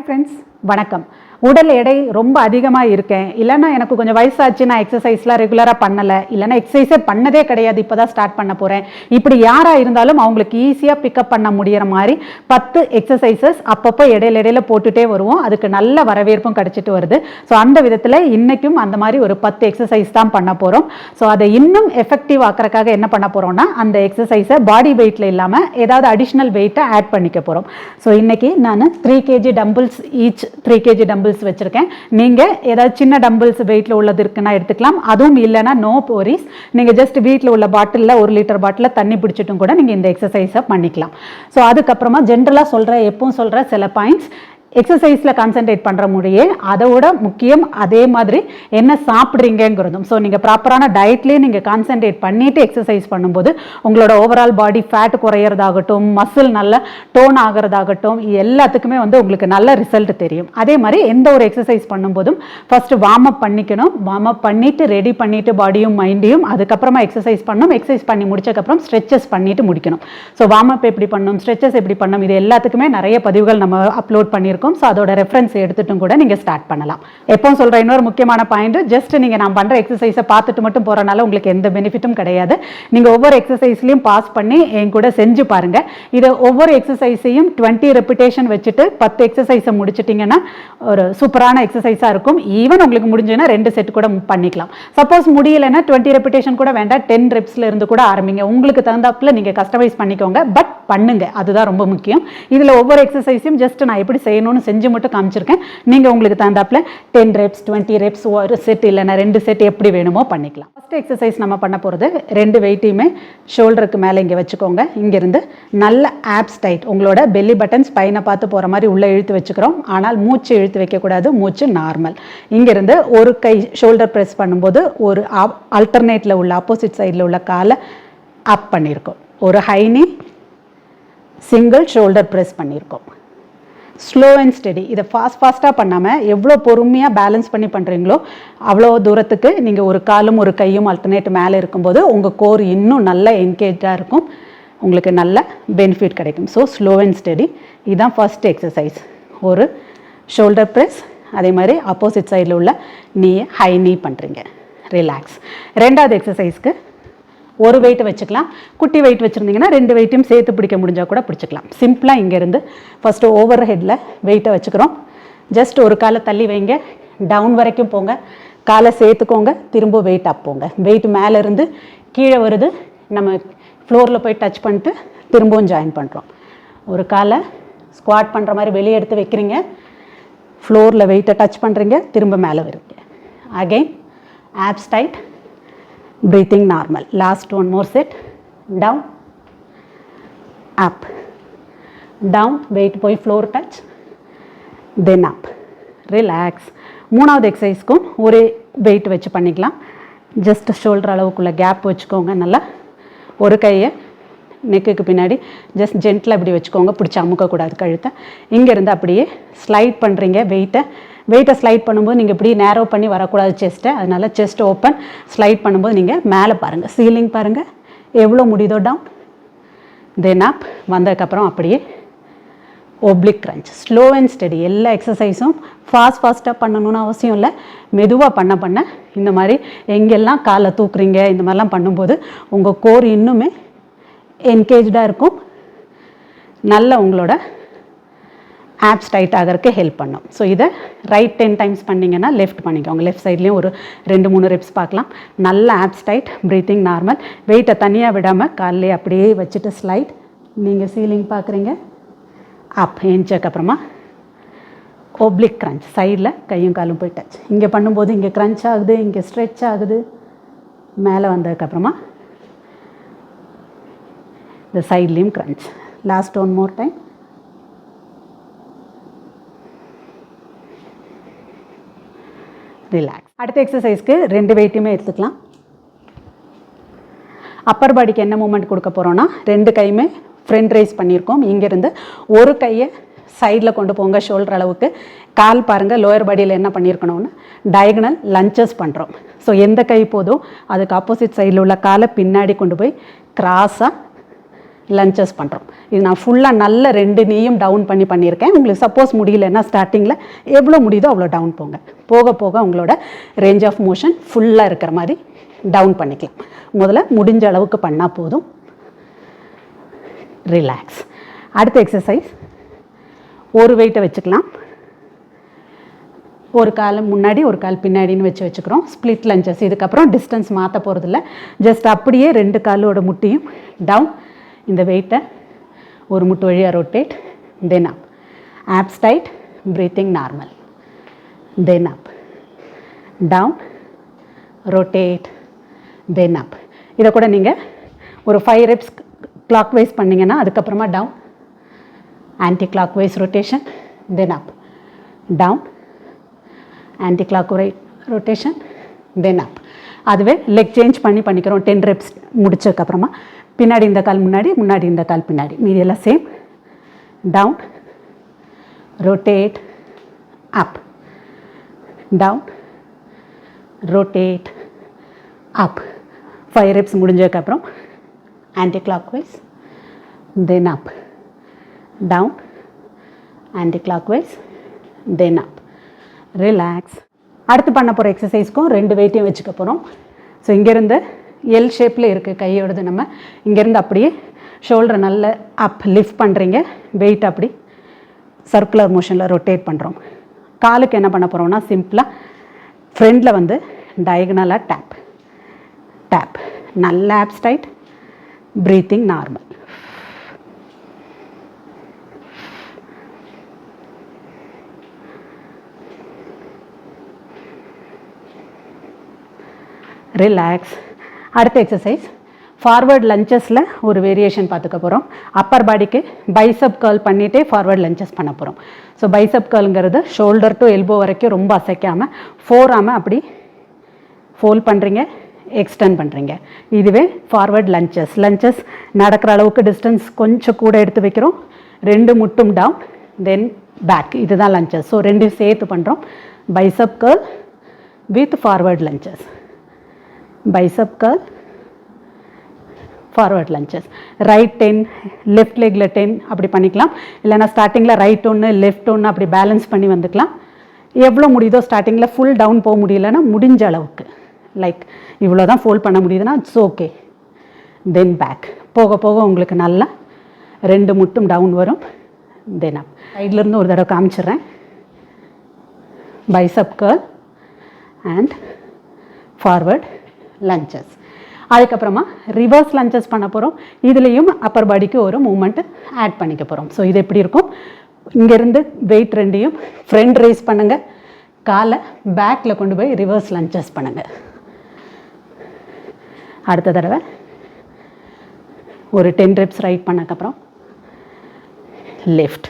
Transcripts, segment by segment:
Friends, வணக்கம். உடல் எடை ரொம்ப அதிகமாக இருக்கேன், இல்லைன்னா எனக்கு கொஞ்சம் வயசாச்சு, நான் எக்ஸசைஸ்லாம் ரெகுலராக பண்ணலை, இல்லைன்னா எக்ஸசைஸே பண்ணதே கிடையாது, இப்போ தான் ஸ்டார்ட் பண்ண போகிறேன், இப்படி யாராக இருந்தாலும் அவங்களுக்கு ஈஸியாக பிக்கப் பண்ண முடிகிற மாதிரி 10 எக்ஸசைசஸ் அப்பப்போ இடையில போட்டுகிட்டே வருவோம். அதுக்கு நல்ல வரவேற்பும் கிடச்சிட்டு வருது. ஸோ அந்த விதத்தில் இன்றைக்கும் அந்த மாதிரி ஒரு 10 எக்ஸசைஸ் தான் பண்ண போகிறோம். ஸோ அதை இன்னும் எஃபெக்டிவ் ஆக்கிறதுக்காக என்ன பண்ண போகிறோம்னா, அந்த எக்ஸசைஸை பாடி வெயிட்டில் இல்லாமல் ஏதாவது அடிஷ்னல் வெயிட்டை ஆட் பண்ணிக்க போகிறோம். ஸோ இன்றைக்கி நான் 3 kg dumbbells each 3 kg dumbbells வச்சிருக்கேன். நீங்க ஏதாவது சின்ன டம்பிள்ஸ் வெயிட்ல உள்ளது இருக்குன்னா எடுத்துக்கலாம். அதுவும் இல்லைன்னா நோ வரிஸ், நீங்க ஜஸ்ட் வீட்டில் உள்ள பாட்டிலில் 1 லிட்டர் பாட்டிலில் தண்ணி பிடிச்சிட்டும் கூட நீங்க இந்த எக்ஸசைஸை பண்ணிக்கலாம். ஸோ அதுக்கப்புறமா ஜென்ரலாக எப்பவும் சொல்ற சில பாயிண்ட்ஸ், எக்ஸசைஸில் கான்சென்ட்ரேட் பண்ணுற முடியே அதோட முக்கியம். அதே மாதிரி என்ன சாப்பிட்றீங்கிறதும். ஸோ நீங்கள் ப்ராப்பரான டயட்லேயே நீங்கள் கான்சென்ட்ரேட் பண்ணிவிட்டு எக்ஸசைஸ் பண்ணும்போது உங்களோட ஓவரால் பாடி ஃபேட் குறையிறதாகட்டும், மசில் நல்ல டோன் ஆகிறதாகட்டும், எல்லாத்துக்குமே உங்களுக்கு நல்ல ரிசல்ட் தெரியும். அதே மாதிரி எந்த ஒரு எக்ஸசைஸ் பண்ணும்போதும் ஃபஸ்ட்டு வார்ம் அப் பண்ணிக்கணும். வார்ம் அப் பண்ணிவிட்டு ரெடி பண்ணிவிட்டு பாடியும் மைண்டையும், அதுக்கப்புறமா எக்ஸசைஸ் பண்ணணும். எக்ஸசைஸ் பண்ணி முடிச்சக்கப்புறம் ஸ்ட்ரெச்சஸ் பண்ணிவிட்டு முடிக்கணும். ஸோ வார்ம் அப் எப்படி பண்ணணும், ஸ்ட்ரெச்சஸ் எப்படி பண்ணணும், இது எல்லாத்துக்குமே நிறைய பதிவுகள் நம்ம அப்லோட் பண்ணியிருக்கோம். ஸோ அதோட ரெஃபரன்ஸ் எடுத்துட்டும் கூட நீங்கள் ஸ்டார்ட் பண்ணலாம். எப்பவும் சொல்கிற இன்னொரு முக்கியமான பாயிண்ட், ஜஸ்ட் நீங்கள் நான் பண்ணுற எக்ஸசைஸை பார்த்துட்டு மட்டும் போகிறனால உங்களுக்கு எந்த பெனிஃபிட்டும் கிடையாது. நீங்கள் ஒவ்வொரு எக்ஸசைஸ்லையும் பாஸ் பண்ணி என் கூட செஞ்சு பாருங்கள். இது ஒவ்வொரு எக்ஸசைஸையும் 20 ரெப்பிட்டேஷன் வச்சுட்டு 10 எக்ஸசைஸை முடிச்சிட்டிங்கன்னா ஒரு சூப்பரான எக்ஸசைஸாக இருக்கும். ஈவன் உங்களுக்கு முடிஞ்சுன்னா 2 செட் கூட பண்ணிக்கலாம். சப்போஸ் முடியலைன்னா 20 ரெப்பிட்டேஷன் கூட வேண்டாம், 10 ரெப்ஸ்ல இருந்து கூட ஆரம்பிங்க. உங்களுக்கு தகுந்தாப்புல நீங்கள் கஸ்டமைஸ் பண்ணிக்கோங்க, பட் பண்ணுங்க, அதுதான் ரொம்ப முக்கியம். இதில் ஒவ்வொரு எக்ஸசைஸையும் ஜஸ்ட் நான் எப்படி செய்யணும் செஞ்சு மட்டும் காமிச்சிருக்கேன். நீங்க உங்களுக்கு தகுந்தாப்புல 10 ரெப்ஸ் 20 ரெப்ஸ் ஒரு செட் இல்லைன்னா 2 செட் எப்படி வேணுமோ பண்ணிக்கலாம். ஃபர்ஸ்ட் எக்ஸசைஸ் நம்ம பண்ண போகிறது, 2 வெயிட்டையுமே ஷோல்டருக்கு மேலே இங்கே வச்சுக்கோங்க. இங்கேருந்து நல்ல ஆப்ஸ் டைட், உங்களோட பெல்லி பட்டன்ஸ் பையனை பார்த்து போகிற மாதிரி உள்ளே இழுத்து வச்சுக்கிறோம். ஆனால் மூச்சு இழுத்து வைக்கக்கூடாது, மூச்சு நார்மல். இங்கேருந்து ஒரு கை ஷோல்டர் ப்ரெஸ் பண்ணும்போது ஒரு ஆல்டர்னேட்டில் உள்ள ஆப்போசிட் சைடில் உள்ள காலை அப் பண்ணியிருக்கோம். ஒரு ஹைனி சிங்கிள் ஷோல்டர் ப்ரெஸ் பண்ணியிருக்கோம். Slow and steady. இதை ஃபாஸ்ட்டாக பண்ணாமல் எவ்வளோ பொறுமையாக பேலன்ஸ் பண்ணி பண்ணுறீங்களோ அவ்வளோ தூரத்துக்கு நீங்கள் ஒரு காலும் ஒரு கையும் ஆல்டர்னேட் மேலே இருக்கும்போது உங்கள் கோர் இன்னும் நல்ல என்கேஜாக இருக்கும், உங்களுக்கு நல்ல பெனிஃபிட் கிடைக்கும். ஸோ ஸ்லோ அண்ட் ஸ்டெடி, இதுதான் ஃபர்ஸ்ட் எக்ஸசைஸ். ஒரு ஷோல்டர் ப்ரெஸ், அதே மாதிரி ஆப்போசிட் சைடில் உள்ள நீயை ஹை நீ பண்ணுறீங்க, ரிலாக்ஸ். ரெண்டாவது எக்ஸசைஸ்க்கு ஒரு வெயிட் வச்சுக்கலாம். குட்டி வெயிட் வச்சுருந்தீங்கன்னா 2 வெயிட்டையும் சேர்த்து பிடிக்க முடிஞ்சால் கூட பிடிச்சிக்கலாம். சிம்பிளாக இங்கேருந்து ஃபஸ்ட்டு ஓவர் ஹெட்டில் வெயிட்டை வச்சுக்கிறோம். ஜஸ்ட் ஒரு காலை தள்ளி வைங்க, டவுன் வரைக்கும் போங்க, காலை சேர்த்துக்கோங்க, திரும்ப வெயிட் அப் போங்க. வெயிட் மேலேருந்து கீழே வருது, நம்ம ஃப்ளோரில் போய் டச் பண்ணிட்டு திரும்பவும் ஜாயின் பண்ணுறோம். ஒரு காலை ஸ்குவாட் பண்ணுற மாதிரி வெளியே எடுத்து வைக்கிறீங்க, ஃப்ளோரில் வெயிட்டை டச் பண்ணுறீங்க, திரும்ப மேலே வருவீங்க. Again abs tight, breathing normal. Last one more set. Down, up, down, weight போய் floor touch, then up, relax. மூணாவது எக்ஸசைஸ்க்கும் ஒரே வெயிட் வச்சு பண்ணிக்கலாம். ஜஸ்ட் ஷோல்டர் அளவுக்குள்ள கேப் வச்சுக்கோங்க. நல்லா ஒரு கையை நெக்குக்கு பின்னாடி ஜஸ்ட் ஜென்டில் இப்படி வச்சுக்கோங்க, பிடிச்சி அமுக்கக்கூடாது கழுத்தை. இங்கேருந்து அப்படியே ஸ்லைட் பண்ணுறீங்க. வெயிட்டை ஸ்லைட் பண்ணும்போது நீங்கள் இப்படி நேரோ பண்ணி வரக்கூடாது செஸ்ட்டை, அதனால் செஸ்ட் ஓப்பன். ஸ்லைட் பண்ணும்போது நீங்கள் மேலே பாருங்கள், சீலிங் பாருங்கள், எவ்வளோ முடியுதோ டவுன், தென் அப். வந்ததுக்கப்புறம் அப்படியே oblique crunch. Slow and study. எல்லா எக்ஸசைஸும் ஃபாஸ்ட்டாக பண்ணணும்னு அவசியம் இல்லை, மெதுவாக பண்ண இந்த மாதிரி எங்கெல்லாம் காலை தூக்குறீங்க இந்த மாதிரிலாம் பண்ணும்போது உங்கள் கோர் இன்னுமே என்கேஜாக இருக்கும், நல்ல உங்களோட ஆப்ஸ் டைட் ஆகிறதுக்கு ஹெல்ப் பண்ணும். ஸோ இதை ரைட் 10 டைம்ஸ் பண்ணிங்கன்னா லெஃப்ட் பண்ணிக்கோங்க. லெஃப்ட் சைட்லேயும் ஒரு 2-3 ரெப்ஸ் பார்க்கலாம். நல்ல ஆப்ஸ் டைட், ப்ரீத்திங் நார்மல். வெயிட்டை தனியாக விடாமல் காலையே அப்படியே வச்சுட்டு ஸ்லைட். நீங்கள் சீலிங் பார்க்குறீங்க, அப் ஏஞ்சக்கப்புறமா ஒப்ளிக் கிரன்ச். சைடில் கையும் காலும் போய் டச். இங்கே பண்ணும்போது இங்கே கிரன்ச் ஆகுது, இங்கே ஸ்ட்ரெச் ஆகுது. மேலே வந்ததுக்கப்புறமா இந்த சைட்லேயும் crunch. Last one more time. Relax. அடுத்த எக்ஸசைஸ்க்கு 2 வெயிட்டையுமே எடுத்துக்கலாம். அப்பர் பாடிக்கு என்ன மூமெண்ட் கொடுக்க போகிறோன்னா, 2 கையுமே ஃப்ரண்ட் ரைஸ் பண்ணியிருக்கோம். இங்கேருந்து ஒரு கையை சைடில் கொண்டு போங்க ஷோல்டர் அளவுக்கு. கால் பாருங்கள், லோயர் பாடியில் என்ன பண்ணியிருக்கணும்னு டயகனல் லஞ்சஸ் பண்ணுறோம். ஸோ எந்த கை போதும் அதுக்கு ஆப்போசிட் சைடில் உள்ள காலை பின்னாடி கொண்டு போய் கிராஸாக லஞ்சஸ் பண்ணுறோம். இது நான் ஃபுல்லாக நல்ல 2 நீயும் டவுன் பண்ணியிருக்கேன். உங்களுக்கு சப்போஸ் முடியலன்னா ஸ்டார்டிங்கில் எவ்வளோ முடியுதோ அவ்வளோ டவுன் போங்க. போக போக உங்களோட ரேஞ்ச் ஆஃப் மோஷன் ஃபுல்லாக இருக்கிற மாதிரி டவுன் பண்ணிக்கலாம். முதல்ல முடிஞ்ச அளவுக்கு பண்ணால் போதும். ரிலாக்ஸ். அடுத்த எக்ஸசைஸ், ஒரு வெயிட்டை வச்சுக்கலாம். ஒரு கால் முன்னாடி ஒரு கால் பின்னாடின்னு வச்சுக்கிறோம். Split lunges. இதுக்கப்புறம் டிஸ்டன்ஸ் மாற்ற போகிறதில்ல. ஜஸ்ட் அப்படியே 2 காலோட முட்டியும் டவுன். இந்த வெயிட்டை ஒரு முட்டு வழியாக ரொட்டேட், தென் அப். ஆப்ஸ் டைட், பிரீத்திங் நார்மல், தென் அப், டவுன், ரொட்டேட், தென் அப். இதை கூட நீங்கள் ஒரு 5 reps கிளாக் வைஸ் பண்ணிங்கன்னா அதுக்கப்புறமா down, anti clock wise rotation, then up, down, anti clock rotation, then up. அதுவே லெக் சேஞ்ச் பண்ணிக்கிறோம். 10 reps முடிச்சதுக்கப்புறமா பின்னாடி இந்த கால் முன்னாடி, முன்னாடி இந்த கால் பின்னாடி, மீதியெல்லாம் சேம். டவுன், ரொட்டேட், அப், டவுன், ரொட்டேட், அப். 5 reps முடிஞ்சதுக்கப்புறம் ஆன்டி கிளாக் வைஸ், தென் up, down, anti clock wise, தென் அப். ரிலாக்ஸ். அடுத்து பண்ண போகிற எக்ஸசைஸ்க்கும் 2 வெயிட்டையும் வச்சுக்க போகிறோம். ஸோ இங்கேருந்து எல் ஷேப்பில் இருக்குது கையோடது. நம்ம இங்கேருந்து அப்படியே ஷோல்டரை நல்ல அப் லிஃப்ட் பண்ணுறீங்க. வெயிட் அப்படி சர்க்குலர் மோஷனில் ரொட்டேட் பண்ணுறோம். காலுக்கு என்ன பண்ண போகிறோம்னா சிம்பிளாக ஃப்ரண்டில் வந்து டயகனலாக டேப் டேப். நல்ல abs tight, breathing normal. Relax. அடுத்த எக்ஸசைஸ் ஃபார்வர்ட் லஞ்சஸில் ஒரு வேரியேஷன் பார்த்துக்க போகிறோம். அப்பர் பாடிக்கு பைசப் கேர்ள் பண்ணிகிட்டே ஃபார்வர்ட் லஞ்சஸ் பண்ண போகிறோம். ஸோ பைசப் கேர்ளுங்கிறது ஷோல்டர் டு எல்போ வரைக்கும் ரொம்ப அசைக்காமல் ஃபோராமல் அப்படி ஃபோல்ட் பண்ணுறீங்க, எக்ஸ்டெண்ட் பண்ணுறீங்க. இதுவே ஃபார்வர்ட் லஞ்சஸ். லஞ்சஸ் நடக்கிற அளவுக்கு டிஸ்டன்ஸ் கொஞ்சம் கூட எடுத்து வைக்கிறோம். 2 முட்டும் டவுன், தென் பேக். இதுதான் லஞ்சஸ். ஸோ 2 சேர்த்து பண்ணுறோம். Bicep curl with forward lunges, bicep curl, forward lunges. Right 10, left லெக்கில் 10 அப்படி பண்ணிக்கலாம். இல்லைனா ஸ்டார்டிங்கில் ரைட் 1 லெஃப்ட் 1 அப்படி பேலன்ஸ் பண்ணி வந்துக்கலாம். எவ்வளோ முடியுதோ ஸ்டார்டிங்கில் ஃபுல் டவுன் போக முடியலன்னா முடிஞ்ச அளவுக்கு லைக் இவ்வளோ தான் ஃபோல்ட் பண்ண முடியுதுன்னா இட்ஸ் ஓகே. Then back. போக போக உங்களுக்கு நல்லா 2 முட்டும் டவுன் வரும். தென் அப். சைட்லேருந்து ஒரு தடவை காமிச்சிட்றேன். Bicep curl and forward lunges. அதுக்கப்புறமா ரிவர்ஸ் லஞ்சஸ் பண்ண போகிறோம். இதுலேயும் அப்பர் பாடிக்கு ஒரு மூமெண்ட் ஆட் பண்ணிக்க போகிறோம். ஸோ இது எப்படி இருக்கும், இங்கேருந்து வெயிட் 2ஐயும் ஃப்ரண்ட் ரைஸ் பண்ணுங்கள், காலை பேக்கில் கொண்டு போய் ரிவர்ஸ் லஞ்சஸ் பண்ணுங்கள். அடுத்த தடவை ஒரு 10 reps ரைட் பண்ணக்கப்புறம் லெஃப்ட்.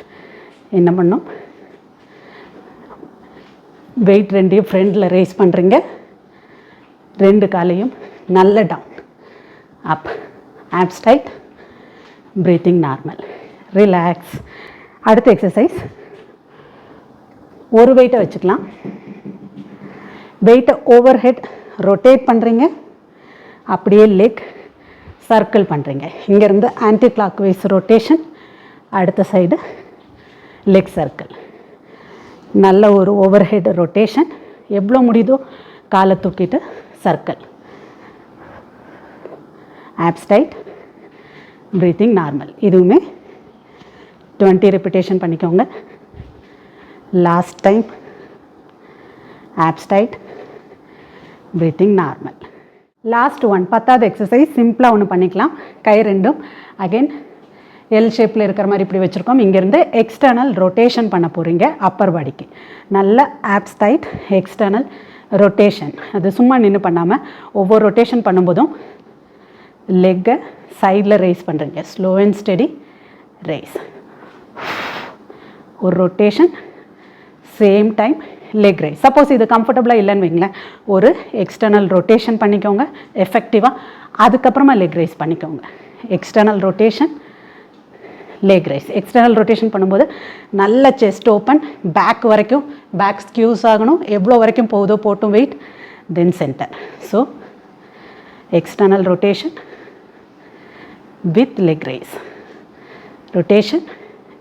என்ன பண்ணோம், வெயிட் 2ஐயும் ஃப்ரண்டில் ரைஸ் பண்ணுறீங்க, 2 காலையும் நல்ல down, up, abs tight, breathing normal. Relax. அடுத்த எக்ஸசைஸ் ஒரு வெயிட்டை வச்சுக்கலாம். வெயிட்டை ஓவர் ஹெட் ரொட்டேட் பண்ணுறீங்க, அப்படியே லெக் சர்க்கிள் பண்ணுறீங்க. இங்கேருந்து ஆன்டி கிளாக் வைஸ் ரொட்டேஷன், அடுத்த சைடு லெக் சர்க்கிள். நல்ல ஒரு ஓவர் ஹெட் ரொட்டேஷன். எவ்வளோ முடியுதோ காலை தூக்கிட்டு circle, abs tight, breathing normal. இதுவுமே 20 ரெப்பிட்டேஷன் பண்ணிக்கோங்க. Last time abs tight, breathing normal. Last one 10வது எக்ஸசைஸ் சிம்பிளாக ஒன்று பண்ணிக்கலாம். கை 2ம் அகெயின் எல் ஷேப்பில் இருக்கிற மாதிரி இப்படி வச்சுருக்கோம். இங்கேருந்து எக்ஸ்டர்னல் ரொட்டேஷன் பண்ண போகிறீங்க அப்பர் பாடிக்கு. நல்ல ஆப்ஸ் டைட், எக்ஸ்டர்னல் ரொட்டேஷன். அது சும்மா நின்று பண்ணாமல் ஒவ்வொரு ரொட்டேஷன் பண்ணும்போதும் லெக்கை சைடில் ரைஸ் பண்ணுறீங்க. Slow and steady raise. ஒரு rotation, same time leg raise. Suppose இது கம்ஃபர்டபுளாக இல்லைன்னு வைங்களேன், ஒரு எக்ஸ்டர்னல் ரொட்டேஷன் பண்ணிக்கோங்க எஃபெக்டிவாக. அதுக்கப்புறமா லெக் ரைஸ் பண்ணிக்கோங்க. External rotation, leg raise. External rotation பண்ணும்போது நல்ல செஸ்ட் ஓப்பன், பேக் வரைக்கும், பேக் ஸ்கியூஸ் ஆகணும். எவ்வளோ வரைக்கும் போகுதோ போட்டும் weight, then centre. So external rotation, with leg raise, rotation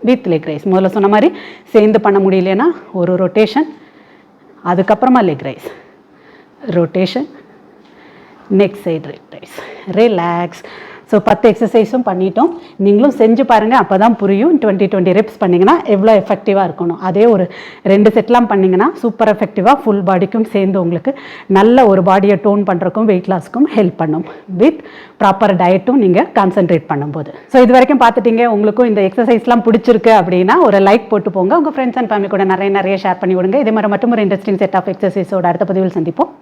with leg raise. முதல்ல சொன்ன மாதிரி சேர்ந்து பண்ண முடியலன்னா ஒரு ரொட்டேஷன், அதுக்கப்புறமா leg raise, rotation, next side leg raise, relax. So 10 எக்ஸசைஸும் பண்ணிட்டோம். நீங்களும் செஞ்சு பாருங்கள், அப்போ தான் புரியும். 20 ரெப்ஸ் பண்ணிங்கன்னா எவ்வளோ எஃபெக்டிவாக இருக்கணும். அதே ஒரு 2 செட்லாம் பண்ணிங்கன்னா சூப்பர் எஃபெக்டிவாக ஃபுல் பாடிக்கும் சேர்ந்து உங்களுக்கு நல்ல ஒரு பாடியை டோன் பண்ணுறக்கும் வெயிட் லாஸ்க்கும் ஹெல்ப் பண்ணும். வித் ப்ராப்பர் டயட்டும் நீங்கள் கான்சென்ட்ரேட் பண்ணும்போது. ஸோ இது வரைக்கும் பார்த்துட்டீங்க. உங்களுக்கும் இந்த எக்ஸசைஸ்லாம் பிடிச்சிருக்கு அப்படின்னா ஒரு லைக் போட்டு போங்க. உங்கள் ஃப்ரெண்ட்ஸ் அண்ட் ஃபேமிலி கூட நிறைய ஷேர் பண்ணி விடுங்க. இதே மாதிரி மட்டும் ஒரு இன்ட்ரெஸ்டிங் செட் ஆஃப் எக்ஸசைஸோட அடுத்த பதிவில் சந்திப்போம்.